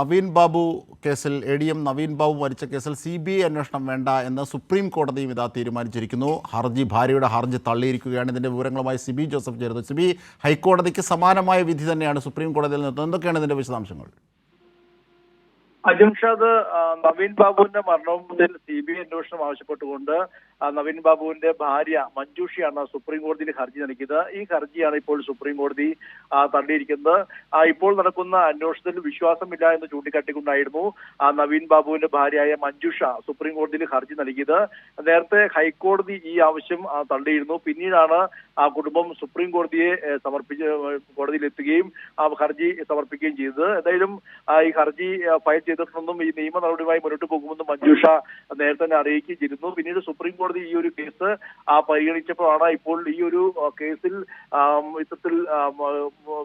നവീൻ ബാബു കേസിൽ നവീൻ ബാബു മരിച്ച കേസിൽ CBI അന്വേഷണം വേണ്ട എന്ന് സുപ്രീം കോടതിയും ഇതാ തീരുമാനിച്ചിരിക്കുന്നു. ഭാര്യയുടെ ഹർജി തള്ളിയിരിക്കുകയാണ്. ഇതിൻ്റെ വിവരങ്ങളുമായി സിബി ജോസഫ് ചേരുന്നു. സിബി, ഹൈക്കോടതിക്ക് സമാനമായ വിധി തന്നെയാണ് സുപ്രീം കോടതിയിൽ നിന്ന്. എന്തൊക്കെയാണ് ഇതിൻ്റെ വിശദാംശങ്ങൾ? അജിംഷാദ്, നവീൻ ബാബുവിന്റെ മരണത്തിൽ CBI അന്വേഷണം ആവശ്യപ്പെട്ടുകൊണ്ട് നവീൻ ബാബുവിന്റെ ഭാര്യ മഞ്ജുഷയാണ് സുപ്രീം കോടതിയിൽ ഹർജി നൽകിയത്. ഈ ഹർജിയാണ് ഇപ്പോൾ സുപ്രീം കോടതി തള്ളിയിരിക്കുന്നത്. ഇപ്പോൾ നടക്കുന്ന അന്വേഷണത്തിൽ വിശ്വാസമില്ല എന്ന് ചൂണ്ടിക്കാട്ടിക്കൊണ്ടായിരുന്നു നവീൻ ബാബുവിന്റെ ഭാര്യയായ മഞ്ജുഷ സുപ്രീം കോടതിയിൽ ഹർജി നൽകിയത്. നേരത്തെ ഹൈക്കോടതി ഈ ആവശ്യം തള്ളിയിരുന്നു. പിന്നീടാണ് കുടുംബം സുപ്രീം കോടതിയെ കോടതിയിലെത്തുകയും ഹർജി സമർപ്പിക്കുകയും ചെയ്തത്. എന്തായാലും ഈ ഹർജി ഫയൽ ചെയ്തിട്ടുണ്ടെന്നും ഈ നിയമ നടപടിയുമായി മുന്നോട്ട് പോകുമെന്നും മഞ്ജുഷ നേരത്തെ തന്നെ അറിയിക്കുകയും ചെയ്തിരുന്നു. പിന്നീട് സുപ്രീം കോടതി ഈ ഒരു കേസ് പരിഗണിച്ചപ്പോഴാണ് ഇപ്പോൾ ഈ ഒരു കേസിൽ ഇത്തരത്തിൽ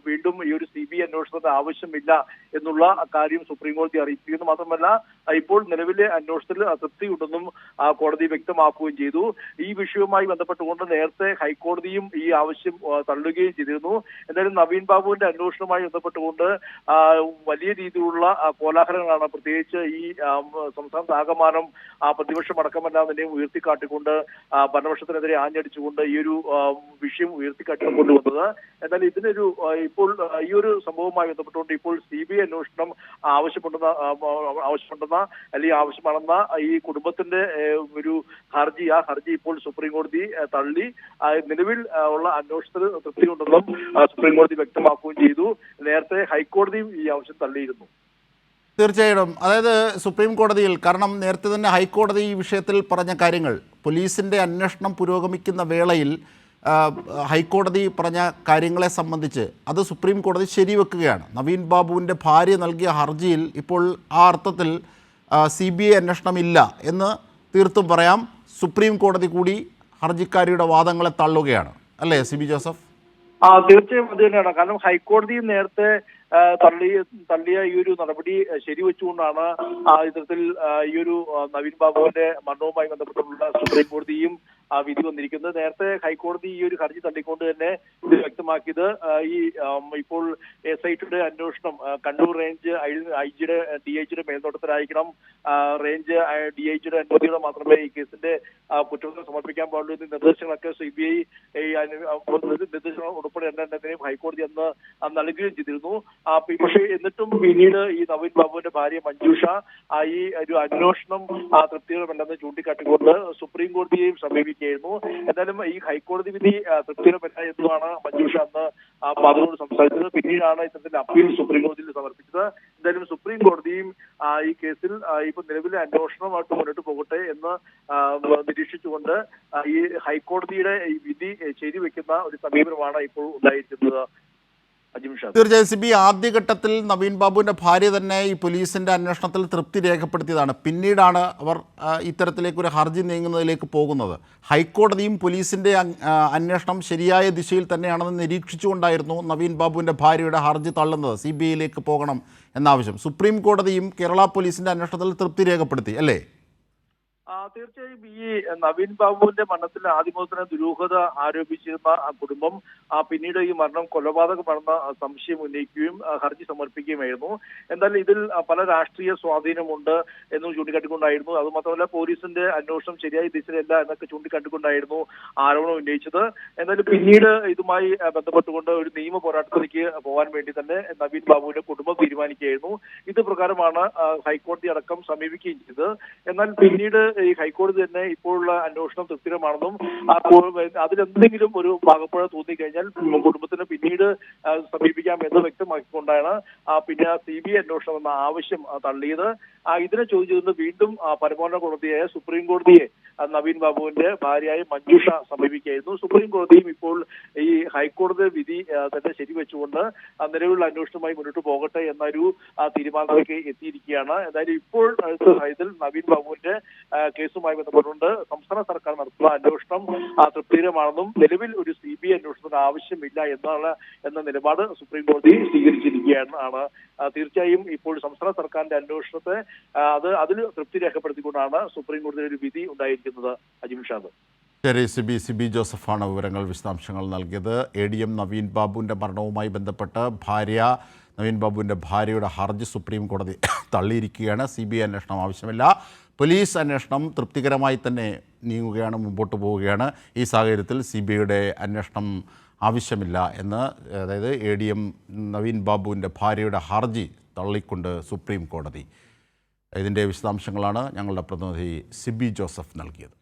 വീണ്ടും ഈ ഒരു CBI അന്വേഷണത്തിന് ആവശ്യമില്ല എന്നുള്ള കാര്യം സുപ്രീം കോടതി അറിയിച്ചിരിക്കുന്നു. മാത്രമല്ല ഇപ്പോൾ നിലവിലെ അന്വേഷണത്തിൽ തൃപ്തിയുണ്ടെന്നും കോടതി വ്യക്തമാക്കുകയും ചെയ്തു. ഈ വിഷയവുമായി ബന്ധപ്പെട്ടുകൊണ്ട് നേരത്തെ ഹൈക്കോടതിയും ഈ ആവശ്യം തള്ളുകയും ചെയ്തിരുന്നു. എന്തായാലും നവീൻ ബാബുവിന്റെ അന്വേഷണവുമായി ബന്ധപ്പെട്ടുകൊണ്ട് വലിയ രീതിയിലുള്ള കോലാഹലങ്ങളാണ് പ്രത്യേകിച്ച് ഈ സംസ്ഥാനത്താകമാനം പ്രതിപക്ഷം അടക്കമല്ലാതിനെയും ഉയർത്തിക്കാട്ടിക്കൊണ്ട് ഭരണപക്ഷത്തിനെതിരെ ആഞ്ഞടിച്ചുകൊണ്ട് ഈ ഒരു വിഷയം ഉയർത്തിക്കാട്ടിക്കൊണ്ടുവന്നത്. എന്നാൽ ഇതിനൊരു ഇപ്പോൾ ഈ ഒരു സംഭവവുമായി ബന്ധപ്പെട്ടുകൊണ്ട് ഇപ്പോൾ CBI അന്വേഷണം ആവശ്യമുണ്ടെന്ന അല്ലെങ്കിൽ ആവശ്യമാണെന്ന ഈ കുടുംബത്തിന്റെ ഒരു ഹർജി ഇപ്പോൾ സുപ്രീം കോടതി തള്ളി. നിലവിൽ ഉള്ള അന്വേഷണത്തിൽ തൃപ്തിയുണ്ടെന്നും സുപ്രീം കോടതി വ്യക്തമാക്കുകയും ചെയ്തു. നേരത്തെ ഹൈക്കോടതിയും ഈ ആവശ്യം തള്ളിയിരുന്നു. തീർച്ചയായിട്ടും, അതായത് സുപ്രീം കോടതിയിൽ, കാരണം നേരത്തെ തന്നെ ഹൈക്കോടതി ഈ വിഷയത്തിൽ പറഞ്ഞ കാര്യങ്ങൾ, പോലീസിൻ്റെ അന്വേഷണം പുരോഗമിക്കുന്ന വേളയിൽ ഹൈക്കോടതി പറഞ്ഞ കാര്യങ്ങളെ സംബന്ധിച്ച് അത് സുപ്രീം കോടതി ശരിവെക്കുകയാണ്. നവീൻ ബാബുവിൻ്റെ ഭാര്യ നൽകിയ ഹർജിയിൽ ഇപ്പോൾ ആ അർത്ഥത്തിൽ CBI അന്വേഷണമില്ല എന്ന് തീർത്തും പറയാം. സുപ്രീം കോടതി കൂടി ഹർജിക്കാരിയുടെ വാദങ്ങളെ തള്ളുകയാണ്, അല്ലേ സിബി ജോസഫ്? തീർച്ചയായും അത് തന്നെയാണ്. കാരണം ഹൈക്കോടതി നേരത്തെ തള്ളിയ ഈ ഒരു നടപടി ശരിവെച്ചുകൊണ്ടാണ് ഇത്തരത്തിൽ ഈ ഒരു നവീൻ ബാബുവിന്റെ മരണവുമായി ബന്ധപ്പെട്ടുള്ള സുപ്രീം കോടതിയും വിധി വന്നിരിക്കുന്നത്. നേരത്തെ ഹൈക്കോടതി ഈ ഒരു ഹർജി തള്ളിക്കൊണ്ട് തന്നെ ഇത് വ്യക്തമാക്കിയത് ഈ ഇപ്പോൾ SITയുടെ അന്വേഷണം കണ്ണൂർ റേഞ്ച് DIGയുടെ മേൽനോട്ടത്തിലായിരിക്കണം. റേഞ്ച് DIGയുടെ അനുമതിയോടെ മാത്രമേ ഈ കേസിന്റെ കുറ്റപത്രം സമർപ്പിക്കാൻ പാടുള്ളൂ എന്നീ നിർദ്ദേശങ്ങളൊക്കെ CBI നിർദ്ദേശങ്ങൾ ഉൾപ്പെടെ എണ്ണത്തിനെയും ഹൈക്കോടതി അന്ന് നൽകുകയും ചെയ്തിരുന്നു. പക്ഷേ എന്നിട്ടും പിന്നീട് ഈ നവീൻ ബാബുവിന്റെ ഭാര്യ മഞ്ജുഷ ഈ ഒരു അന്വേഷണം തൃപ്തികരമല്ലെന്ന് ചൂണ്ടിക്കാട്ടിക്കൊണ്ട് സുപ്രീം കോടതിയെയും സമീപിക്കുകയായിരുന്നു. എന്തായാലും ഈ ഹൈക്കോടതി വിധി തൃപ്തികരമല്ല എന്നതാണ് മഞ്ജുഷ അന്ന് മാധ്യമങ്ങളോട് സംസാരിച്ചത്. പിന്നീടാണ് ഇത്തരത്തിൽ അപ്പീൽ സുപ്രീം കോടതിയിൽ സമർപ്പിച്ചത്. എന്തായാലും സുപ്രീം കോടതിയും ഈ കേസിൽ ഇപ്പൊ നിലവിലെ അന്വേഷണമായിട്ട് മുന്നോട്ട് പോകട്ടെ എന്ന് നിരീക്ഷിച്ചുകൊണ്ട് ഈ ഹൈക്കോടതിയുടെ ഈ വിധി ശരിവെക്കുന്ന ഒരു സമീപനമാണ് ഇപ്പോൾ ഉണ്ടായിരിക്കുന്നത്. തീർച്ചയായും സിബി, ആദ്യഘട്ടത്തിൽ നവീൻ ബാബുവിൻ്റെ ഭാര്യ തന്നെ ഈ പോലീസിൻ്റെ അന്വേഷണത്തിൽ തൃപ്തി രേഖപ്പെടുത്തിയതാണ്. പിന്നീടാണ് അവർ ഇത്തരത്തിലേക്കൊരു ഹർജി നീങ്ങുന്നതിലേക്ക് പോകുന്നത്. ഹൈക്കോടതിയും പോലീസിൻ്റെ അന്വേഷണം ശരിയായ ദിശയിൽ തന്നെയാണെന്ന് നിരീക്ഷിച്ചുകൊണ്ടായിരുന്നു നവീൻ ബാബുവിൻ്റെ ഭാര്യയുടെ ഹർജി തള്ളുന്നത്, CBIയിലേക്ക് പോകണം എന്നാവശ്യം. സുപ്രീം കോടതിയും കേരള പോലീസിൻ്റെ അന്വേഷണത്തിൽ തൃപ്തി രേഖപ്പെടുത്തി, അല്ലേ? തീർച്ചയായും ഈ നവീൻ ബാബുവിന്റെ മരണത്തിൽ ആദ്യം മുതൽ തന്നെ ദുരൂഹത ആരോപിച്ചിരുന്ന കുടുംബം പിന്നീട് ഈ മരണം കൊലപാതകമാണെന്ന സംശയം ഉന്നയിക്കുകയും ഹർജി സമർപ്പിക്കുകയുമായിരുന്നു. എന്തായാലും ഇതിൽ പല രാഷ്ട്രീയ സ്വാധീനമുണ്ട് എന്ന് ചൂണ്ടിക്കാട്ടിക്കൊണ്ടായിരുന്നു. അതുമാത്രമല്ല പോലീസിന്റെ അന്വേഷണം ശരിയായ ദിശയിലല്ല എന്നൊക്കെ ചൂണ്ടിക്കാട്ടിക്കൊണ്ടായിരുന്നു ആരോപണം ഉന്നയിച്ചത്. എന്നാലും പിന്നീട് ഇതുമായി ബന്ധപ്പെട്ടുകൊണ്ട് ഒരു നിയമ പോരാട്ടത്തിലേക്ക് പോകാൻ വേണ്ടി തന്നെ നവീൻ ബാബുവിന്റെ കുടുംബം തീരുമാനിക്കുകയായിരുന്നു. ഇത് പ്രകാരമാണ് ഹൈക്കോടതി അടക്കം സമീപിക്കുകയും ചെയ്തത്. എന്നാൽ പിന്നീട് ഈ ഹൈക്കോടതി തന്നെ ഇപ്പോഴുള്ള അന്വേഷണം തൃപ്തികരമാണെന്നും അതിലെന്തെങ്കിലും ഒരു പാകപ്പുഴ തോന്നിക്കഴിഞ്ഞാൽ കുടുംബത്തിന് പിന്നീട് സമീപിക്കാം എന്ന് വ്യക്തമാക്കിക്കൊണ്ടാണ് പിന്നെ CBI അന്വേഷണം എന്ന ആവശ്യം തള്ളിയത്. ഇതിനെ ചോദ്യം ചെയ്തുകൊണ്ട് വീണ്ടും പരമോന്നത കോടതിയായ സുപ്രീം കോടതിയെ നവീൻ ബാബുവിന്റെ ഭാര്യയായ മഞ്ജുഷ സമീപിക്കുകയായിരുന്നു. സുപ്രീം കോടതിയും ഇപ്പോൾ ഈ ഹൈക്കോടതി വിധി തന്നെ ശരിവെച്ചുകൊണ്ട് നിലവിലുള്ള അന്വേഷണവുമായി മുന്നോട്ട് പോകട്ടെ എന്നൊരു തീരുമാനത്തിലേക്ക് എത്തിയിരിക്കുകയാണ്. എന്തായാലും ഇപ്പോൾ ഇതിൽ നവീൻ ബാബുവിന്റെ കേസുമായി ബന്ധപ്പെട്ടുകൊണ്ട് സംസ്ഥാന സർക്കാർ നടത്തുന്ന അന്വേഷണം തൃപ്തികരമാണെന്നും നിലവിൽ ഒരു CBI അന്വേഷണത്തിന് ആവശ്യമില്ല എന്ന നിലപാട് സുപ്രീം കോടതി സ്വീകരിച്ചിരിക്കുകയാണ്. തീർച്ചയായും ഇപ്പോൾ സംസ്ഥാന സർക്കാരിന്റെ അന്വേഷണത്തെ അതിൽ തൃപ്തി രേഖപ്പെടുത്തിക്കൊണ്ടാണ് സുപ്രീം കോടതിയുടെ ഒരു വിധി ഉണ്ടായിരിക്കുന്നത്. അജിംഷാദ്. ശരി, സിബി ജോസഫാണ് വിവരങ്ങൾ, വിശദാംശങ്ങൾ നൽകിയത്. ADM നവീൻ ബാബുവിൻ്റെ മരണവുമായി ബന്ധപ്പെട്ട് ഭാര്യ നവീൻ ബാബുവിൻ്റെ ഭാര്യയുടെ ഹർജി സുപ്രീം കോടതി തള്ളിയിരിക്കുകയാണ്. CBI അന്വേഷണം ആവശ്യമില്ല, പോലീസ് അന്വേഷണം തൃപ്തികരമായി തന്നെ നീങ്ങുകയാണ്, മുമ്പോട്ട് പോവുകയാണ്. ഈ സാഹചര്യത്തിൽ CBIയുടെ അന്വേഷണം ആവശ്യമില്ല എന്ന്, അതായത് ADM നവീൻ ബാബുവിൻ്റെ ഭാര്യയുടെ ഹർജി തള്ളിക്കൊണ്ട് സുപ്രീം കോടതി. ഇതിൻ്റെ വിശദാംശങ്ങളാണ് ഞങ്ങളുടെ പ്രതിനിധി സിബി ജോസഫ് നൽകിയത്.